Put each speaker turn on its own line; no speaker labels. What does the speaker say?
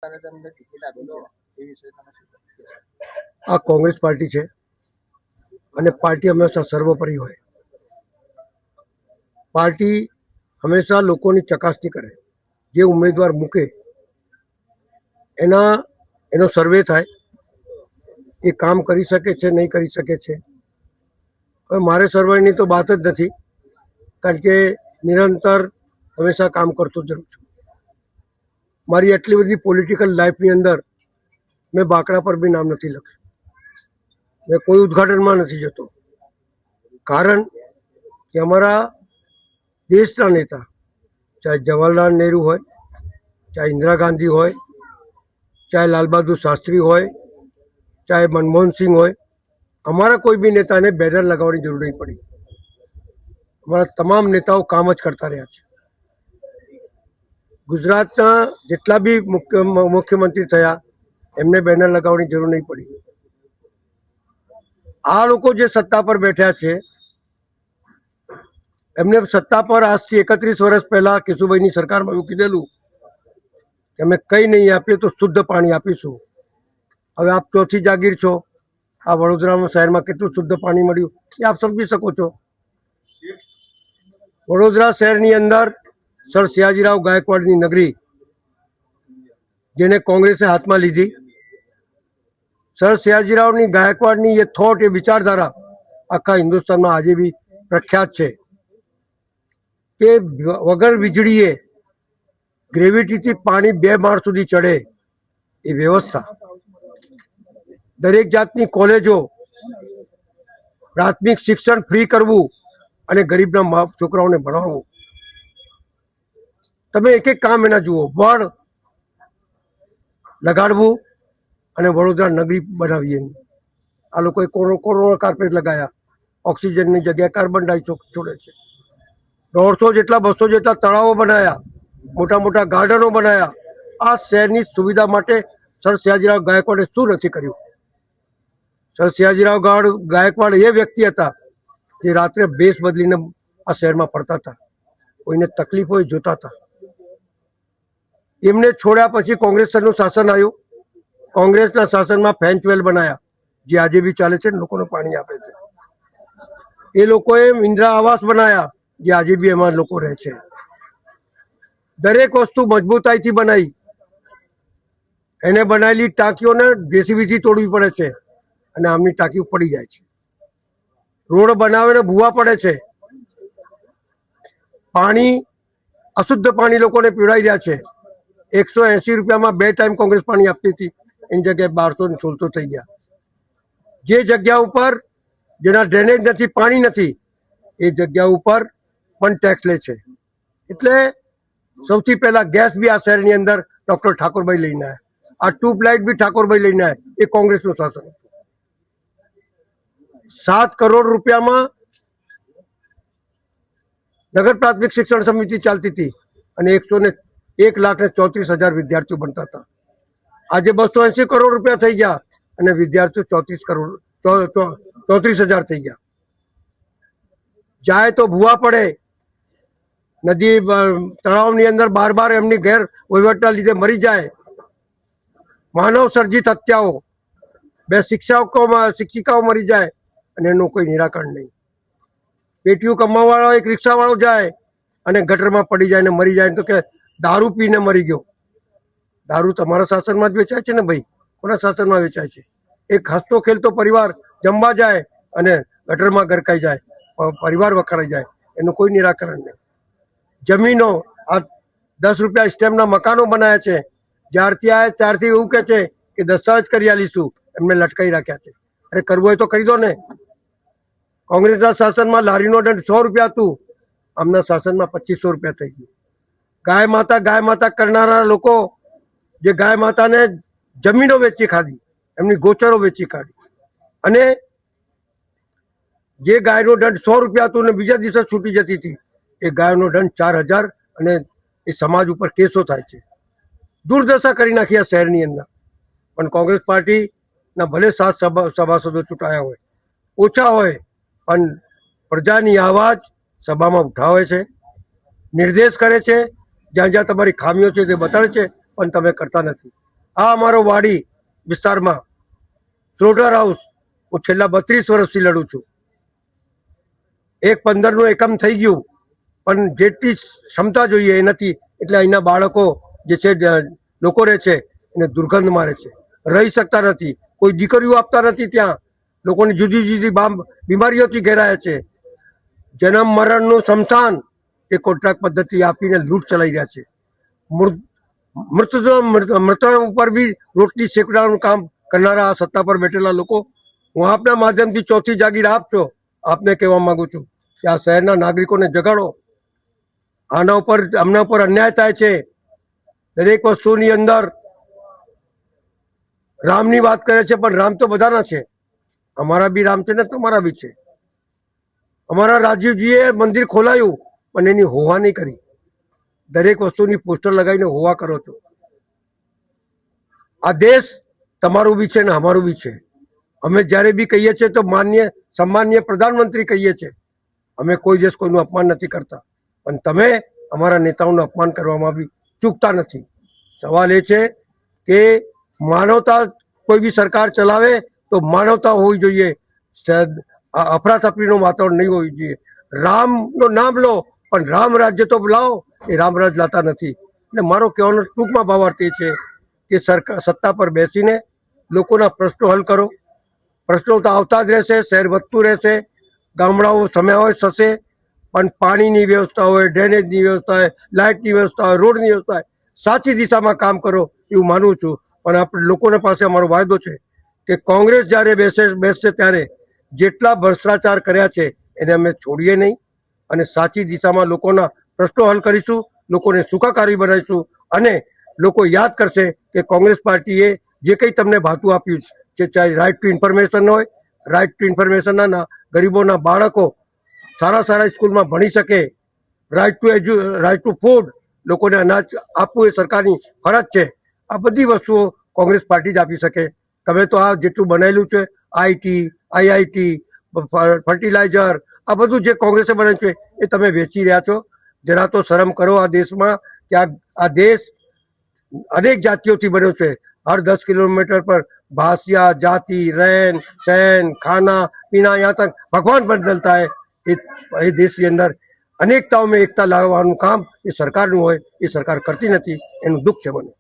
આ કોંગ્રેસ પાર્ટી છે અને પાર્ટી હંમેશા સર્વોપરી હોય. પાર્ટી હંમેશા લોકોની ચકાસણી કરે, જે ઉમેદવાર મૂકે એનો સર્વે થાય, એ કામ કરી શકે છે નહીં કરી શકે છે. હવે મારે સર્વેની તો વાત જ નથી, કારણ કે નિરંતર હંમેશા કામ કરતો જ રહું છું. મારી આટલી બધી પોલિટિકલ લાઈફની અંદર મેં બાકડા પર બી નામ નથી લખ્યું, મેં કોઈ ઉદ્ઘાટનમાં નથી જતો. કારણ કે અમારા દેશના નેતા, ચાહે જવાહરલાલ નહેરુ હોય, ચાહે ઇન્દિરા ગાંધી હોય, ચાહે લાલ બહાદુર શાસ્ત્રી હોય, ચાહે મનમોહન સિંહ હોય, અમારા કોઈ બી નેતાને બેનર લગાવવાની જરૂર નહીં પડી. અમારા તમામ નેતાઓ કામ જ કરતા રહ્યા છે. ગુજરાતના જેટલા બી મુખ્યમંત્રી થયા એમને બેનર લગાવવાની જરૂર નહીં પડી. આ લોકો જે સત્તા પર બેઠા છે એમને સત્તા પર આજથી 31 વર્ષ પહેલા કેશુભાઈની સરકારમાં એવું કીધેલું કે અમે કંઈ નહીં આપીએ તો શુદ્ધ પાણી આપીશું. હવે આપ ચોથી જાગીર છો, આ વડોદરા શહેરમાં કેટલું શુદ્ધ પાણી મળ્યું એ આપ સમજી શકો છો. વડોદરા શહેરની અંદર સર સયાજીરાવ ગાયકવાડની નગરી જેને કોંગ્રેસે હાથમાં લીધી, સર સયાજીરાવની ગાયકવાડની એ થોટ, એ વિચારધારા આખા હિન્દુસ્તાનમાં આજે બી પ્રખ્યાત છે કે વગર વીજળીએ ગ્રેવિટીથી પાણી 2 માળ સુધી ચડે એ વ્યવસ્થા, દરેક જાતની કોલેજો, પ્રાથમિક શિક્ષણ ફ્રી કરવું અને ગરીબના છોકરાઓને ભણાવવું. તમે એક એક કામ એના જુઓ, વડ લગાડવું અને વડોદરા નગરી બનાવીએ. આ લોકોએ કોરોના કાર્પેટ લગાયા, ઓક્સિજનની જગ્યાએ કાર્બન ડાયોક્સાઇડ છોડે છે. 150 જેટલા 200 જેટલા તળાવો બનાયા, મોટા મોટા ગાર્ડનો બનાયા. આ શહેરની સુવિધા માટે સર સયાજીરાવ ગાયકવાડે શું નથી કર્યું? સર સયાજીરાવ ગાયકવાડ એ વ્યક્તિ હતા જે રાત્રે ભેસ બદલીને આ શહેરમાં ફરતા હતા, કોઈને તકલીફ હોય જોતા હતા. એમને છોડ્યા પછી કોંગ્રેસનું શાસન આવ્યું. કોંગ્રેસના શાસનમાં ફેન્ચવેલ બનાયા જે આજે બી ચાલે છે, લોકોને પાણી આપે છે. એ લોકોએ ઇન્દિરા આવાસ બનાયા જે આજે બી એમાં લોકો રહે છે. દરેક વસ્તુ મજબૂતાઈથી બનાવી. એને બનાવેલી ટાંકીઓને જેસીબીથી તોડવી પડે છે અને આમની ટાંકી પડી જાય છે. રોડ બનાવીને ભૂવા પડે છે. પાણી, અશુદ્ધ પાણી લોકોને પીવડાવી રહ્યા છે. 180 રૂપિયામાં 2 ટાઈમ કોંગ્રેસ પાણી આપતી હતી, એની જગ્યાએ 1216 થઈ ગયા. જે જગ્યા ઉપર જેના ડ્રેનેજ નથી, પાણી નથી, એ જગ્યા ઉપર પણ ટેક્સ લે છે. એટલે સૌથી પહેલા ગેસ બી આ શહેરની અંદર ડૉક્ટર ઠાકોરભાઈ લઈને આવ્યા. આ ટ્યુબલાઇટ બી ઠાકોરભાઈ લઈને આવ્યા. એ કોંગ્રેસનું શાસન હતું. 7 કરોડ રૂપિયામાં નગર પ્રાથમિક શિક્ષણ સમિતિ ચાલતી હતી અને 1,34,000 વિદ્યાર્થીઓ ભણતા હતા. આજે 280 કરોડ રૂપિયા થઈ ગયા અને વિદ્યાર્થીઓ 34,000 થઈ ગયા. જાય તો ભૂવા પડે, નદી તળાવની અંદર બાર એમની ગેર વહીવટના લીધે મરી જાય. માનવ સર્જિત હત્યાઓ, 2 શિક્ષિકાઓ મરી જાય અને એનું કોઈ નિરાકરણ નહીં. પેટીયું કમાવાવાળો એક રિક્ષાવાળો જાય અને ગટરમાં પડી જાય ને મરી જાય તો કે દારૂ પીને મરી ગયો. દારૂ તમારા શાસનમાં જ વેચાય છે ને ભાઈ, કોના શાસનમાં વેચાય છે? એક હસતો ખેલતો પરિવાર જમવા જાય અને ગટરમાં ગરકાઈ જાય, પરિવાર વખરાઈ જાય, એનું કોઈ નિરાકરણ નહીં. જમીનો, આ 10 રૂપિયા સ્ટેમ્પના મકાનો બનાવ્યા છે. જ્યારથી આવ્યા ત્યારથી એવું કહે છે કે દસ્તાવેજ કરી આલીશું, એમને લટકાઈ રાખ્યા છે. અરે કરવું હોય તો કરી દો ને. કોંગ્રેસના શાસનમાં લારીનો દંડ 100 રૂપિયા હતું, આમના શાસનમાં 2500 રૂપિયા થઈ ગયું. ગાય માતા કરનારા લોકો, જે ગાય માતાને જમીનો વેચી ખાધી, એમની ગોચરો વેચી કાઢી, અને જે ગાયનો દંડ 100 રૂપિયા હતું ને બીજા દિવસે છૂટી જતી હતી, એ ગાયનો દંડ 4000 અને એ સમાજ ઉપર કેસો થાય છે. દુર્દશા કરી નાખી આ શહેરની અંદર. પણ કોંગ્રેસ પાર્ટીના ભલે 7 સભાસદો ચૂંટાયા હોય, ઓછા હોય, પણ પ્રજાની આવાજ સભામાં ઉઠાવે છે, નિર્દેશ કરે છે. જ્યાં જ્યાં તમારી ખામીઓ છે તે બતાડે છે, પણ તમે કરતા નથી. આ અમારો વાડી વિસ્તારમાં સ્લોટર હાઉસ હું છેલ્લા 32 વર્ષથી લડું છું. 1.15નું એકમ થઈ ગયું, પણ જેટલી ક્ષમતા જોઈએ એ નથી. એટલે અહીંના બાળકો જે છે, લોકો રહે છે, એને દુર્ગંધ મારે છે, રહી શકતા નથી. કોઈ દીકરીઓ આપતા નથી ત્યાં. લોકોને જુદી જુદી બીમારીઓથી ઘેરાયા છે. જન્મ મરણનું સ્મશાન એ કોન્ટ્રાક્ટ પદ્ધતિ આપીને લૂંટ ચલાવી રહ્યા છે. મૃતદેહ ઉપર બી રોટલી શેકવાનું કામ કરનારા આ સત્તા પર બેઠેલા લોકો, હું આપના માધ્યમથી ચોથી જાગીર આપજો આપને કહેવા માંગુ છું કે આ શહેરના નાગરિકોને જગાડો. આમના ઉપર અન્યાય થાય છે. દરેક વસ્તુની અંદર રામની વાત કરે છે, પણ રામ તો બધાના છે. અમારા બી રામ છે ને તમારા બી છે. અમારા રાજીવજીએ મંદિર ખોલાયું, પણ એની હોવા નહીં કરી. દરેક વસ્તુની પોસ્ટર લગાવીને હોવા કરો છો. આ દેશ તમારું બી છે ને અમારું બી છે. અમે જ્યારે બી કહીએ છીએ તો સન્માનીય પ્રધાનમંત્રી કહીએ છીએ. અમે કોઈ દિવસ કોઈનું અપમાન નથી કરતા, પણ તમે અમારા નેતાઓનું અપમાન કરવામાં બી ચૂકતા નથી. સવાલ એ છે કે માનવતા, કોઈ બી સરકાર ચલાવે તો માનવતા હોવી જોઈએ. અફરાતફરીનું વાતાવરણ નહીં હોવું જોઈએ. રામનું નામ લો, પણ રામ રાજ્ય તો લાવો. એ રામરાજ લાતા નથી. એટલે મારો કહેવાનો ટૂંકમાં ભાવાર્થ એ છે કે સત્તા પર બેસીને લોકોના પ્રશ્નો હલ કરો. પ્રશ્નો તો આવતા જ રહેશે, શહેર વધતું રહેશે, ગામડાઓ સમાવેશ થશે, પણ પાણીની વ્યવસ્થા હોય, ડ્રેનેજની વ્યવસ્થા હોય, લાઇટની વ્યવસ્થા હોય, રોડની વ્યવસ્થા હોય, સાચી દિશામાં કામ કરો એવું માનું છું. પણ આપણે લોકોના પાસે અમારો વાયદો છે કે કોંગ્રેસ જ્યારે બેસશે ત્યારે જેટલા ભ્રષ્ટાચાર કર્યા છે એને અમે છોડીએ નહીં, અને સાચી દિશામાં લોકોના પ્રશ્નો હલ કરીશું, લોકોને સુખાકારી બનાવીશું. અને લોકો યાદ કરશે કે કોંગ્રેસ પાર્ટીએ જે કંઈ તમને ભાતું આપ્યું છે, ચાહે રાઇટ ટુ ઇન્ફોર્મેશન હોય, રાઇટ ટુ ઇન્ફોર્મેશનના ગરીબોના બાળકો સારા સ્કૂલમાં ભણી શકે, રાઇટ ટુ ફૂડ, લોકોને અનાજ આપવું એ સરકારની ફરજ છે. આ બધી વસ્તુઓ કોંગ્રેસ પાર્ટી જ આપી શકે. તમે તો આ જેટલું બનાવેલું છે, આઈઆઈટી, ફર્ટિલાઇઝર, આ બધું જે કોંગ્રેસે બનાવ્યું છે એ તમે વેચી રહ્યા છો. જરા તો શરમ કરો આ દેશમાં કે આ દેશ અનેક જાતિઓથી બન્યો છે. હર 10 કિલોમીટર પર ભાષા, જાતિ, રહેન સહેન, ખાના પીના, यहाँ तक भगवान बदलता है. એ દેશની અંદર અનેકતાઓમાં એકતા લાવવાનું કામ એ સરકારનું હોય, એ સરકાર કરતી નથી. એનું દુઃખ છે મને.